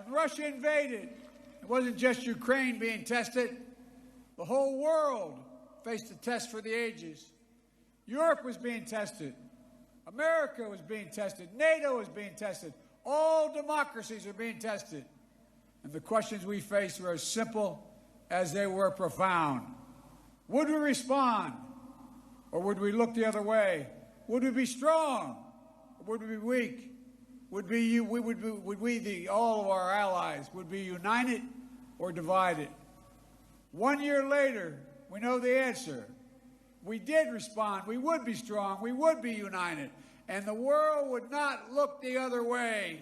When Russia invaded, it wasn't just Ukraine being tested. The whole world faced a test for the ages. Europe was being tested. America was being tested. NATO was being tested. All democracies are being tested. And the questions we faced were as simple as they were profound. Would we respond, or would we look the other way? Would we be strong, or would we be weak? Would we, all of our allies, would be united or divided? 1 year later, we know the answer. We did respond. We would be strong. We would be united. And the world would not look the other way.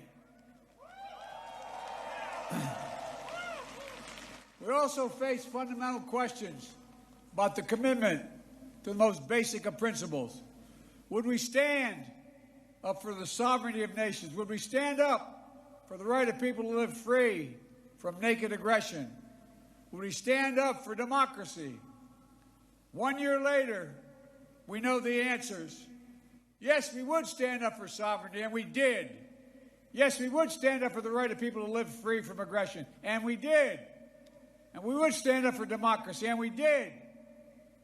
We also face fundamental questions about the commitment to the most basic of principles. Would we stand up for the sovereignty of nations? Would we stand up for the right of people to live free from naked aggression? Would we stand up for democracy? 1 year later, we know the answers. Yes, we would stand up for sovereignty, and we did. Yes, we would stand up for the right of people to live free from aggression, and we did. And we would stand up for democracy, and we did.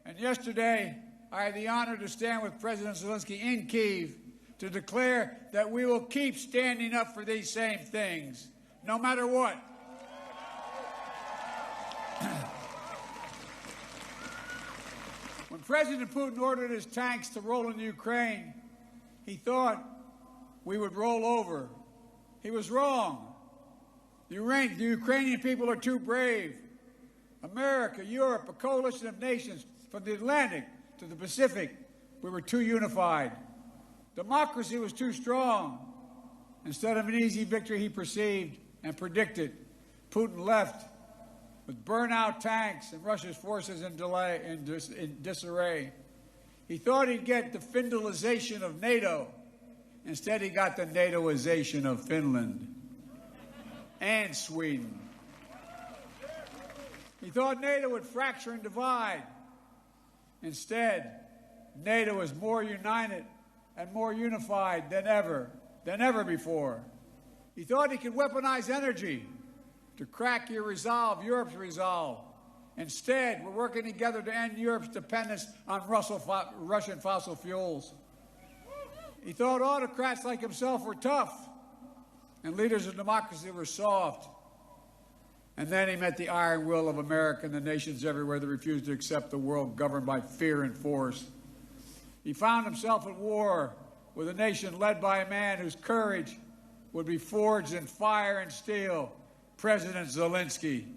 And yesterday, I had the honor to stand with President Zelensky in Kiev to declare that we will keep standing up for these same things, no matter what. When President Putin ordered his tanks to roll into Ukraine, he thought we would roll over. He was wrong. The Ukrainian people are too brave. America, Europe, a coalition of nations from the Atlantic to the Pacific, we were too unified. Democracy was too strong. Instead of an easy victory he perceived and predicted, Putin left with burnt-out tanks and Russia's forces in disarray. He thought he'd get the Finlandization of NATO. Instead, he got the NATOization of Finland and Sweden. He thought NATO would fracture and divide. Instead, NATO is more united and more unified than ever before. He thought he could weaponize energy to crack your resolve, Europe's resolve. Instead, we're working together to end Europe's dependence on Russian fossil fuels. He thought autocrats like himself were tough and leaders of democracy were soft. And then he met the iron will of America and the nations everywhere that refused to accept the world governed by fear and force. He found himself at war with a nation led by a man whose courage would be forged in fire and steel, President Zelensky.